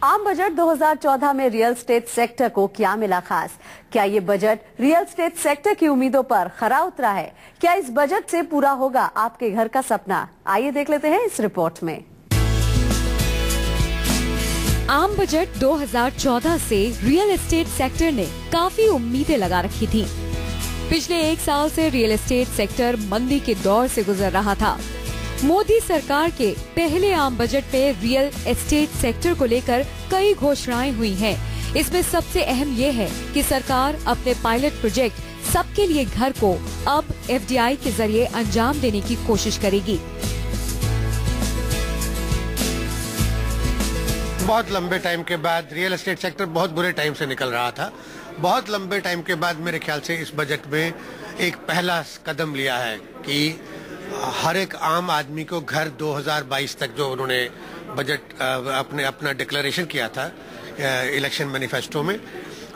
आम बजट 2014 में real estate sector को क्या मिला खास? क्या ये बजट रियल एस्टेट सेक्टर की उम्मीदों पर खरा उतरा है? क्या इस बजट से पूरा होगा आपके घर का सपना? आइए देख लेते हैं इस रिपोर्ट में। आम बजट 2014 से रियल एस्टेट सेक्टर ने काफी उम्मीदें लगा रखी थी। पिछले एक साल से रियल एस्टेट सेक्टर मंदी के दौर से गुजर रहा था। मोदी सरकार के पहले आम बजट में रियल एस्टेट सेक्टर को लेकर कई घोषणाएं हुई हैं। इसमें सबसे अहम ये है कि सरकार अपने पायलट प्रोजेक्ट सबके लिए घर को अब एफडीआई के जरिए अंजाम देने की कोशिश करेगी। बहुत लंबे टाइम के बाद रियल एस्टेट सेक्टर बहुत बुरे टाइम से निकल रहा था। बहुत लंबे टाइम के बाद मेरे ख्याल से इस बजट में एक पहला कदम लिया है कि हर एक आम आदमी को घर 2022 तक जो उन्होंने बजट अपना डिक्लेरेशन किया था इलेक्शन मैनिफेस्टो में,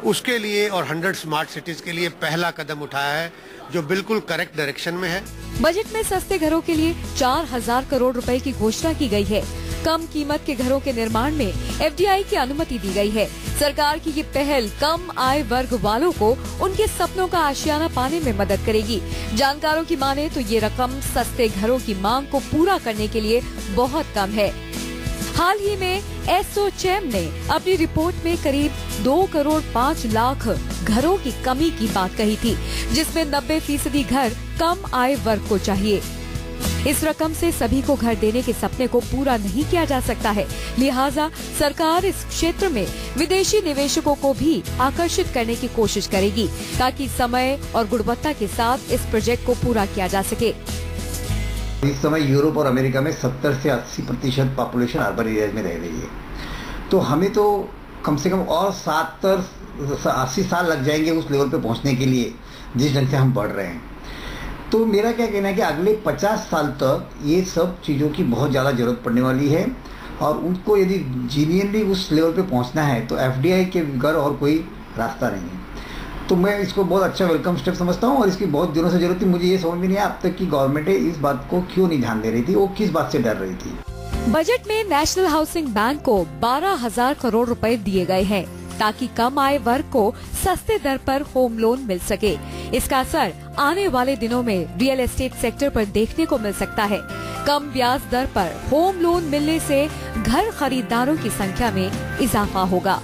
उसके लिए और 100 स्मार्ट सिटीज के लिए पहला कदम उठाया है जो बिल्कुल करेक्ट डायरेक्शन में है। बजट में सस्ते घरों के लिए 4000 करोड़ रुपए की घोषणा की गई है। कम कीमत के घरों के निर्माण में एफडीआई की अनुमति दी गई है। सरकार की ये पहल कम आय वर्ग वालों को उनके सपनों का आशियाना पाने में मदद करेगी। जानकारों की माने तो ये रकम सस्ते घरों की मांग को पूरा करने के लिए बहुत कम है। हाल ही में एसोचैम ने अपनी रिपोर्ट में करीब 2 करोड़ 5 लाख घरों की कमी की बात कही थी, जिसमें 90% घर कम आय वर्ग को चाहिए। इस रकम से सभी को घर देने के सपने को पूरा नहीं किया जा सकता है। लिहाजा सरकार इस क्षेत्र में विदेशी निवेशकों को भी आकर्षित करने की कोशिश करेगी ताकि समय और गुणवत्ता के साथ इस प्रोजेक्ट को पूरा किया जा सके। इस समय यूरोप और अमेरिका में 70 से 80% पॉपुलेशन अर्बन एरियाज में रह रही है, तो हमें तो कम से कम और 80 साल लग जाएंगे उस लेवल पे पहुंचने के लिए जिस ढंग से हम बढ़ रहे हैं। तो मेरा क्या कहना है कि अगले 50 साल तक ये सब चीज़ों की बहुत ज़्यादा जरूरत पड़ने वाली है और उनको यदि जीनियनली उस लेवल पे पहुंचना है तो एफडीआई के बगैर और कोई रास्ता नहीं है। तो मैं इसको बहुत अच्छा वेलकम स्टेप समझता हूँ और इसकी बहुत दिनों से जरूरत थी। मुझे ये समझ में नहीं आया अब तक की गवर्नमेंट इस बात को क्यों नहीं ध्यान दे रही थी, वो किस बात से डर रही थी। बजट में नेशनल हाउसिंग बैंक को 12,000 करोड़ रुपए दिए गए हैं ताकि कम आय वर्ग को सस्ते दर पर होम लोन मिल सके। इसका असर आने वाले दिनों में रियल एस्टेट सेक्टर पर देखने को मिल सकता है। कम ब्याज दर पर होम लोन मिलने से घर खरीदारों की संख्या में इजाफा होगा।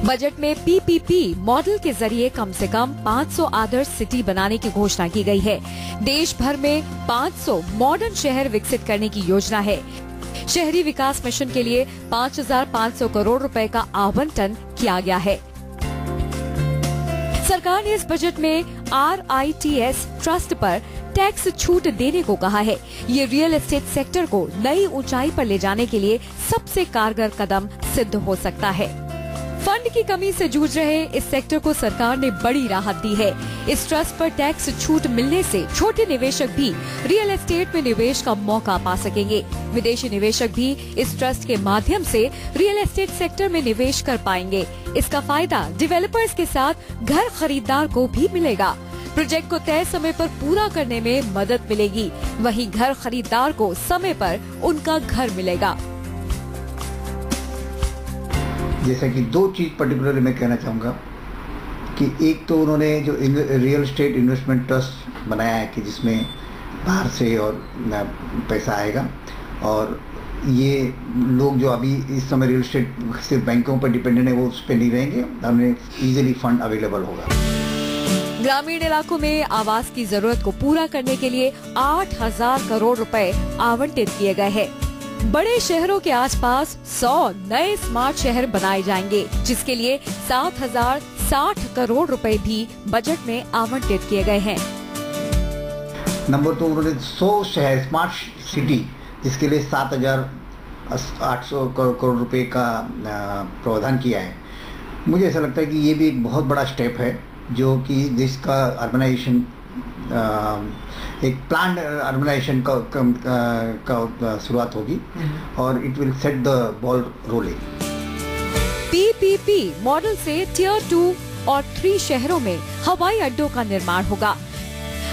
बजट में पीपीपी मॉडल के जरिए कम से कम 500 आदर्श सिटी बनाने की घोषणा की गई है। देश भर में 500 मॉडर्न शहर विकसित करने की योजना है। शहरी विकास मिशन के लिए 5,500 करोड़ रुपए का आवंटन किया गया है। सरकार ने इस बजट में RITS ट्रस्ट पर टैक्स छूट देने को कहा है। ये रियल एस्टेट सेक्टर को नई ऊंचाई पर ले जाने के लिए सबसे कारगर कदम सिद्ध हो सकता है। फंड की कमी से जूझ रहे इस सेक्टर को सरकार ने बड़ी राहत दी है। इस ट्रस्ट पर टैक्स छूट मिलने से छोटे निवेशक भी रियल एस्टेट में निवेश का मौका पा सकेंगे। विदेशी निवेशक भी इस ट्रस्ट के माध्यम से रियल एस्टेट सेक्टर में निवेश कर पाएंगे। इसका फायदा डेवलपर्स के साथ घर खरीदार को भी मिलेगा। प्रोजेक्ट को तय समय पर पूरा करने में मदद मिलेगी, वहीं घर खरीदार को समय पर उनका घर मिलेगा। जैसा कि 2 चीज पर्टिकुलरली मैं कहना चाहूँगा कि एक तो उन्होंने जो रियल एस्टेट इन्वेस्टमेंट ट्रस्ट बनाया है कि जिसमें बाहर से और पैसा आएगा और ये लोग जो अभी इस समय रियल एस्टेट सिर्फ बैंकों पर डिपेंडेंट है वो उस पर नहीं रहेंगे, हमें इजीली फंड अवेलेबल होगा। ग्रामीण इलाकों में आवास की जरूरत को पूरा करने के लिए 8,000 करोड़ रुपए आवंटित किए गए हैं। बड़े शहरों के आसपास 100 नए स्मार्ट शहर बनाए जाएंगे, जिसके लिए 7,060 करोड़ रुपए भी बजट में आवंटित किए गए हैं। नंबर 2, उन्होंने 100 शहर स्मार्ट सिटी जिसके लिए 7,800 करोड़ रुपए का प्रावधान किया है। मुझे ऐसा लगता है कि ये भी एक बहुत बड़ा स्टेप है जो कि जिसका अर्बनाइजेशन एक प्लान अर्बनाइजेशन का शुरुआत होगी और it will set the ball rolling. PPP model से टियर 2 और 3 शहरों में हवाई अड्डों का निर्माण होगा।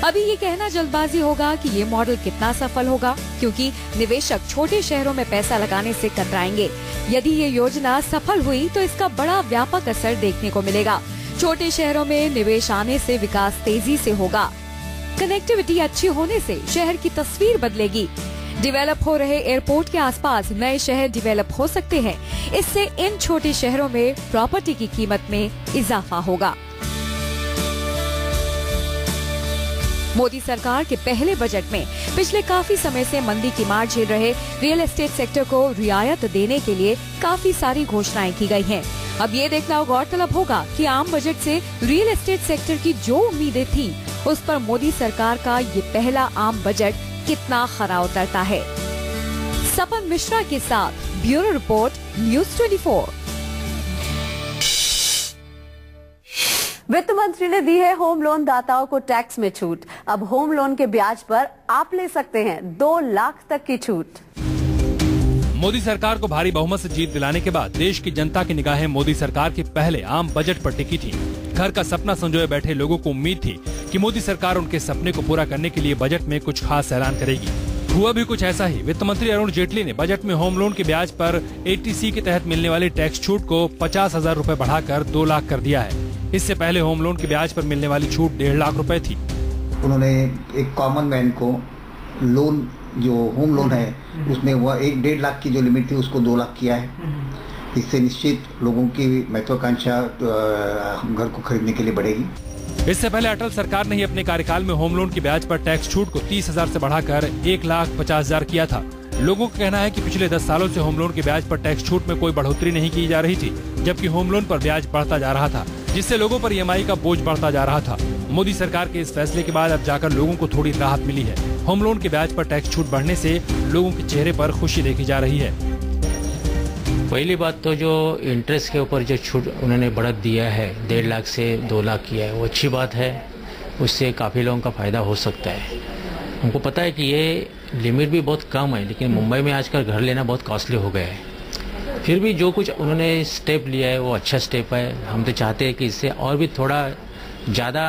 अभी ये कहना जल्दबाजी होगा कि ये मॉडल कितना सफल होगा, क्योंकि निवेशक छोटे शहरों में पैसा लगाने से कतराएंगे। यदि ये योजना सफल हुई तो इसका बड़ा व्यापक असर देखने को मिलेगा। छोटे शहरों में निवेश आने से विकास तेजी से होगा। कनेक्टिविटी अच्छी होने से शहर की तस्वीर बदलेगी। डेवलप हो रहे एयरपोर्ट के आसपास नए शहर डेवलप हो सकते हैं। इससे इन छोटे शहरों में प्रॉपर्टी की कीमत में इजाफा होगा। मोदी सरकार के पहले बजट में पिछले काफी समय से मंदी की मार झेल रहे रियल एस्टेट सेक्टर को रियायत देने के लिए काफी सारी घोषणाएं की गई हैं। अब ये देखना गौरतलब होगा कि आम बजट से रियल एस्टेट सेक्टर की जो उम्मीदें थी, उस पर मोदी सरकार का ये पहला आम बजट कितना खरा उतरता है। सपन मिश्रा के साथ ब्यूरो रिपोर्ट, न्यूज़ 24। वित्त मंत्री ने दी है होम लोन दाताओं को टैक्स में छूट। अब होम लोन के ब्याज पर आप ले सकते हैं 2 लाख तक की छूट। मोदी सरकार को भारी बहुमत से जीत दिलाने के बाद देश की जनता की निगाहें मोदी सरकार के पहले आम बजट पर टिकी थी। घर का सपना संजोए बैठे लोगों को उम्मीद थी कि मोदी सरकार उनके सपने को पूरा करने के लिए बजट में कुछ खास ऐलान करेगी। हुआ भी कुछ ऐसा ही। वित्त मंत्री अरुण जेटली ने बजट में होम लोन के ब्याज पर ATC के तहत मिलने वाली टैक्स छूट को 50,000 रूपए बढ़ाकर 2 लाख कर दिया है। इससे पहले होम लोन के ब्याज पर मिलने वाली छूट 1.5 लाख रुपए थी। उन्होंने एक कॉमन मैन को लोन, जो होम लोन है, उसमें वह 1.5 लाख की जो लिमिट थी उसको 2 लाख किया है। इससे निश्चित लोगों की महत्वाकांक्षा घर को खरीदने के लिए बढ़ेगी। इससे पहले अटल सरकार ने ही अपने कार्यकाल में होम लोन की ब्याज पर टैक्स छूट को 30,000 से बढ़ाकर 1,50,000 किया था। लोगों का कहना है कि पिछले 10 सालों से होम लोन के ब्याज पर टैक्स छूट में कोई बढ़ोतरी नहीं की जा रही थी, जबकि होम लोन पर ब्याज बढ़ता जा रहा था, जिससे लोगों पर EMI का बोझ बढ़ता जा रहा था। मोदी सरकार के इस फैसले के बाद अब जाकर लोगों को थोड़ी राहत मिली है। होम लोन के ब्याज पर टैक्स छूट बढ़ने से लोगों के चेहरे पर खुशी देखी जा रही है। पहली बात तो जो इंटरेस्ट के ऊपर जो छूट उन्होंने बढ़त दिया है, 1.5 लाख से 2 लाख किया है, वो अच्छी बात है। उससे काफ़ी लोगों का फ़ायदा हो सकता है। हमको पता है कि ये लिमिट भी बहुत कम है, लेकिन मुंबई में आजकल घर लेना बहुत कॉस्टली हो गया है। फिर भी जो कुछ उन्होंने स्टेप लिया है वो अच्छा स्टेप है। हम तो चाहते हैं कि इससे और भी थोड़ा ज़्यादा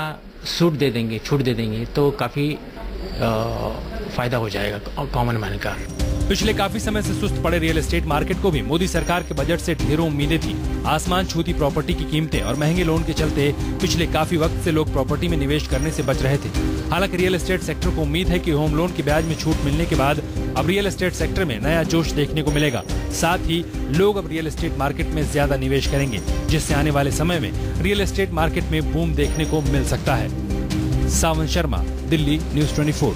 छूट दे देंगे तो काफ़ी फ़ायदा हो जाएगा कॉमन मैन का। पिछले काफी समय से सुस्त पड़े रियल एस्टेट मार्केट को भी मोदी सरकार के बजट से ढेरों उम्मीदें थी। आसमान छूती प्रॉपर्टी की कीमतें और महंगे लोन के चलते पिछले काफी वक्त से लोग प्रॉपर्टी में निवेश करने से बच रहे थे। हालांकि रियल एस्टेट सेक्टर को उम्मीद है कि होम लोन के ब्याज में छूट मिलने के बाद अब रियल एस्टेट सेक्टर में नया जोश देखने को मिलेगा। साथ ही लोग अब रियल एस्टेट मार्केट में ज्यादा निवेश करेंगे, जिससे आने वाले समय में रियल एस्टेट मार्केट में बूम देखने को मिल सकता है। सावन शर्मा, दिल्ली, न्यूज़ 24।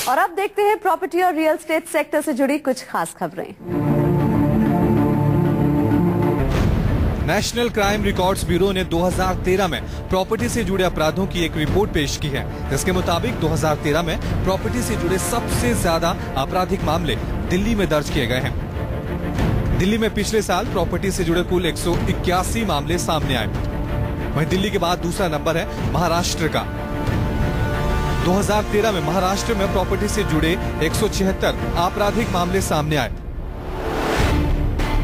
और अब देखते हैं प्रॉपर्टी और रियल एस्टेट सेक्टर से जुड़ी कुछ खास खबरें। नेशनल क्राइम रिकॉर्ड्स ब्यूरो ने 2013 में प्रॉपर्टी से जुड़े अपराधों की एक रिपोर्ट पेश की है। इसके मुताबिक 2013 में प्रॉपर्टी से जुड़े सबसे ज्यादा आपराधिक मामले दिल्ली में दर्ज किए गए हैं। दिल्ली में पिछले साल प्रॉपर्टी से जुड़े कुल 181 मामले सामने आए। वहीं दिल्ली के बाद दूसरा नंबर है महाराष्ट्र का। 2013 में महाराष्ट्र में प्रॉपर्टी से जुड़े 176 आपराधिक मामले सामने आए।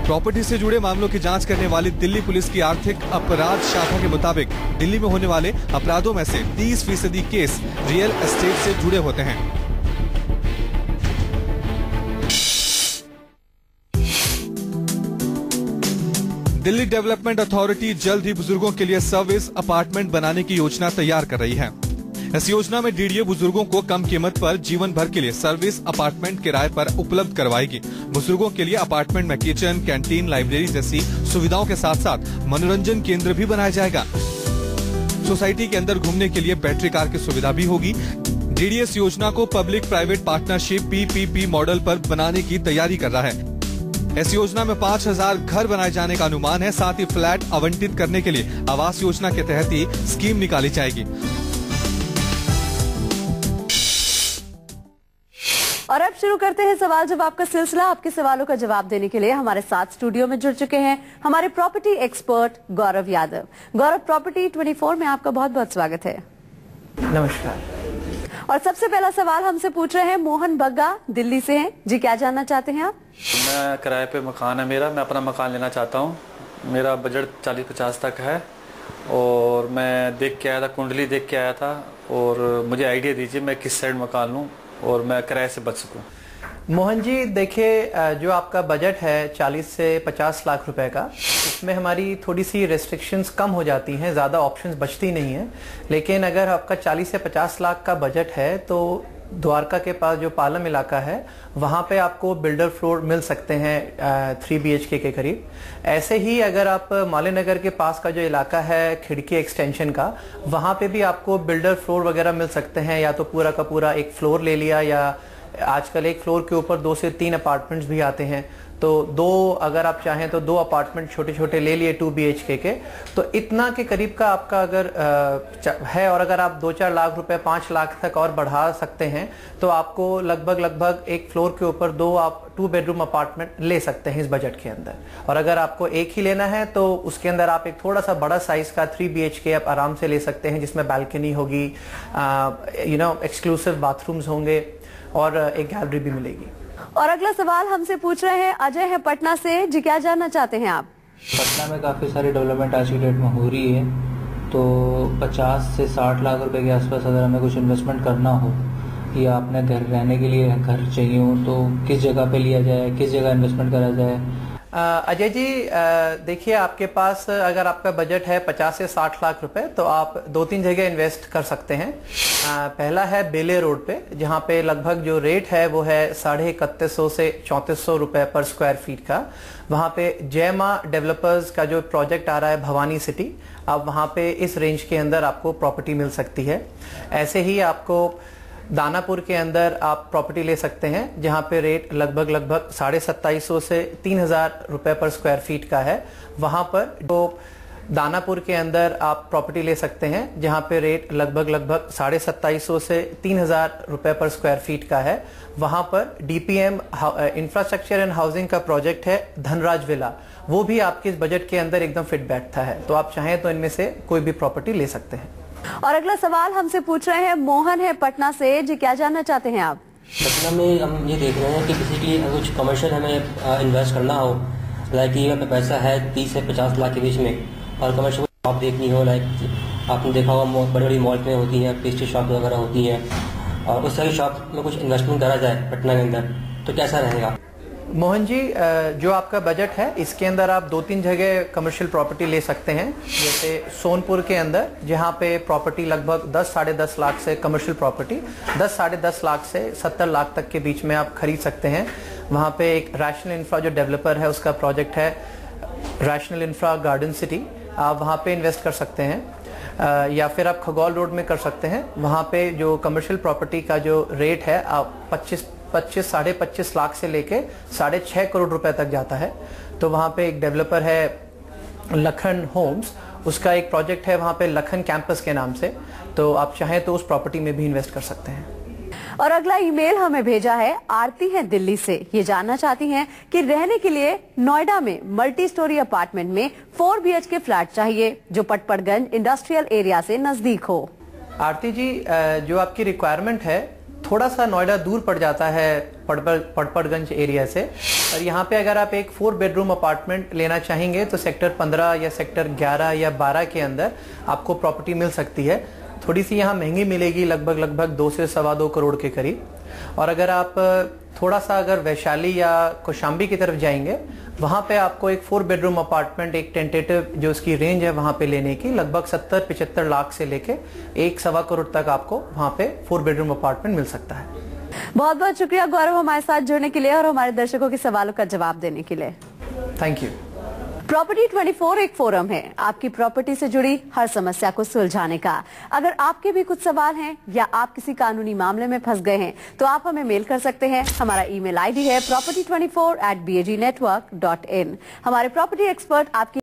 प्रॉपर्टी से जुड़े मामलों की जांच करने वाली दिल्ली पुलिस की आर्थिक अपराध शाखा के मुताबिक दिल्ली में होने वाले अपराधों में से 30% केस रियल एस्टेट से जुड़े होते हैं। दिल्ली डेवलपमेंट अथॉरिटी जल्द ही बुजुर्गों के लिए सर्विस अपार्टमेंट बनाने की योजना तैयार कर रही है। इस योजना में DDA बुजुर्गों को कम कीमत पर जीवन भर के लिए सर्विस अपार्टमेंट किराए पर उपलब्ध करवाएगी। बुजुर्गों के लिए अपार्टमेंट में किचन, कैंटीन, लाइब्रेरी जैसी सुविधाओं के साथ साथ मनोरंजन केंद्र भी बनाया जाएगा। सोसाइटी के अंदर घूमने के लिए बैटरी कार की सुविधा भी होगी। DDA इस योजना को public private partnership PPP model पर बनाने की तैयारी कर रहा है। इस योजना में 5,000 घर बनाए जाने का अनुमान है। साथ ही फ्लैट आवंटित करने के लिए आवास योजना के तहत ही स्कीम निकाली जाएगी। और अब शुरू करते हैं सवाल जवाब का सिलसिला। आपके सवालों का जवाब देने के लिए हमारे साथ स्टूडियो में जुड़ चुके हैं हमारे प्रॉपर्टी एक्सपर्ट गौरव यादव। गौरव, प्रॉपर्टी 24 में आपका बहुत बहुत स्वागत है। नमस्कार। और सबसे पहला सवाल हमसे पूछ रहे हैं मोहन बग्गा, दिल्ली से हैं जी। क्या जानना चाहते हैं आप? मैं किराए पे मकान है मेरा, मैं अपना मकान लेना चाहता हूँ। मेरा बजट 40-50 तक है और मैं देख के आया था, कुंडली देख के आया था और मुझे आइडिया दीजिए मैं किस साइड मकान लूँ और मैं किराए से बच सकूँ। मोहन जी देखिए, जो आपका बजट है 40 से 50 लाख रुपए का, उसमें हमारी थोड़ी सी रेस्ट्रिक्शंस कम हो जाती हैं, ज़्यादा ऑप्शंस बचती नहीं हैं। लेकिन अगर आपका 40 से 50 लाख का बजट है तो द्वारका के पास जो पालम इलाका है वहाँ पे आपको बिल्डर फ्लोर मिल सकते हैं 3 BHK के करीब। ऐसे ही अगर आप मालेनगर के पास का जो इलाका है खिड़की एक्सटेंशन का, वहाँ पे भी आपको बिल्डर फ्लोर वगैरह मिल सकते हैं, या तो पूरा का पूरा एक फ्लोर ले लिया, या आजकल एक फ्लोर के ऊपर 2 से 3 अपार्टमेंट्स भी आते हैं, तो 2 अगर आप चाहें तो 2 अपार्टमेंट छोटे छोटे ले लिए 2 BHK के, तो इतना के करीब का आपका अगर है। और अगर आप 2-4 लाख रुपए 5 लाख तक और बढ़ा सकते हैं तो आपको लगभग एक फ्लोर के ऊपर 2 आप 2 बेडरूम अपार्टमेंट ले सकते हैं इस बजट के अंदर। और अगर आपको एक ही लेना है तो उसके अंदर आप एक थोड़ा सा बड़ा साइज का 3 BHK आप आराम से ले सकते हैं, जिसमें बैल्कनी होगी, एक्सक्लूसिव बाथरूम्स होंगे और एक गैलरी भी मिलेगी। और अगला सवाल हमसे पूछ रहे हैं अजय है पटना से। जी क्या जानना चाहते हैं आप? पटना में काफ़ी सारी डेवलपमेंट आज की डेट में हो रही है, तो 50 से 60 लाख रुपए के आसपास अगर हमें कुछ इन्वेस्टमेंट करना हो या अपने घर रहने के लिए घर चाहिए हो तो किस जगह पे लिया जाए, किस जगह इन्वेस्टमेंट करा जाए? अजय जी देखिए, आपके पास अगर आपका बजट है 50 से 60 लाख रुपए तो आप 2-3 जगह इन्वेस्ट कर सकते हैं। पहला है बेले रोड पे, जहाँ पे लगभग जो रेट है वो है 3150 से 3400 रुपए पर स्क्वायर फीट का। वहाँ पे जय मां डेवलपर्स का जो प्रोजेक्ट आ रहा है भवानी सिटी, अब वहाँ पे इस रेंज के अंदर आपको प्रॉपर्टी मिल सकती है। ऐसे ही आपको दानापुर के अंदर आप प्रॉपर्टी ले सकते हैं, जहां पे रेट लगभग 2750 से 3000 रुपए पर स्क्वायर फीट का है। वहां पर तो दानापुर के अंदर आप प्रॉपर्टी ले सकते हैं, जहां पे रेट लगभग 2750 से 3000 रुपए पर स्क्वायर फीट का है। वहां पर DPM इंफ्रास्ट्रक्चर एंड हाउसिंग का प्रोजेक्ट है धनराज विला, वो भी आपके इस बजट के अंदर एकदम फिट बैठता है, तो आप चाहें तो इनमें से कोई भी प्रॉपर्टी ले सकते हैं। और अगला सवाल हमसे पूछ रहे हैं मोहन है पटना से। जी क्या जानना चाहते हैं आप? पटना में हम ये देख रहे हैं कि बेसिकली अगर कुछ कमर्शियल हमें इन्वेस्ट करना हो, लाइक ये पे पैसा है 30 से 50 लाख के बीच में, और कमर्शियल शॉप देखनी हो, लाइक आपने देखा होगा बड़ी बड़ी मॉल में होती हैं, पेस्ट्री शॉप वगैरह होती हैं, और उस तरह की शॉप में कुछ इन्वेस्टमेंट करा जाए पटना के अंदर तो कैसा रहेगा? मोहन जी, जो आपका बजट है इसके अंदर आप 2-3 जगह कमर्शियल प्रॉपर्टी ले सकते हैं। जैसे सोनपुर के अंदर, जहां पे प्रॉपर्टी लगभग 10-10.5 लाख से कमर्शियल प्रॉपर्टी 10-10.5 लाख से 70 लाख तक के बीच में आप खरीद सकते हैं। वहां पे एक रैशनल इंफ्रा जो डेवलपर है उसका प्रोजेक्ट है रैशनल इंफ्रा गार्डन सिटी, आप वहाँ पे इन्वेस्ट कर सकते हैं। या फिर आप खगौल रोड में कर सकते हैं, वहाँ पे जो कमर्शियल प्रॉपर्टी का जो रेट है आप 25 25 लाख से लेके 6.5 करोड़ रुपए तक जाता है। तो वहाँ पे एक डेवलपर है लखन होम्स, उसका एक प्रोजेक्ट है वहाँ पे लखन कैंपस के नाम से, तो आप चाहें तो उस प्रॉपर्टी में भी इन्वेस्ट कर सकते हैं। और अगला ईमेल हमें भेजा है आरती है दिल्ली से। ये जानना चाहती हैं कि रहने के लिए नोएडा में मल्टी स्टोरी अपार्टमेंट में 4 BHK फ्लैट चाहिए जो पटपड़गंज इंडस्ट्रियल एरिया से नजदीक हो। आरती जी, जो आपकी रिक्वायरमेंट है थोड़ा सा नोएडा दूर पड़ जाता है पटपड़गंज एरिया से, और यहाँ पे अगर आप एक 4 बेडरूम अपार्टमेंट लेना चाहेंगे तो सेक्टर 15 या सेक्टर 11 या 12 के अंदर आपको प्रॉपर्टी मिल सकती है। थोड़ी सी यहाँ महंगी मिलेगी, लगभग 2 से 2.25 करोड़ के करीब। और अगर आप थोड़ा सा अगर वैशाली या कौशाम्बी की तरफ जाएंगे, वहाँ पे आपको एक 4 बेडरूम अपार्टमेंट एक टेंटेटिव जो उसकी रेंज है वहाँ पे लेने की लगभग 70-75 लाख से लेके 1-1.25 करोड़ तक आपको वहाँ पे 4 बेडरूम अपार्टमेंट मिल सकता है। बहुत बहुत शुक्रिया गौरव हमारे साथ जुड़ने के लिए और हमारे दर्शकों के सवालों का जवाब देने के लिए। Thank you. प्रॉपर्टी 24 एक फोरम है आपकी प्रॉपर्टी से जुड़ी हर समस्या को सुलझाने का। अगर आपके भी कुछ सवाल हैं या आप किसी कानूनी मामले में फंस गए हैं तो आप हमें मेल कर सकते हैं। हमारा ईमेल आईडी है property24@bagnetwork.in। हमारे प्रॉपर्टी एक्सपर्ट आपकी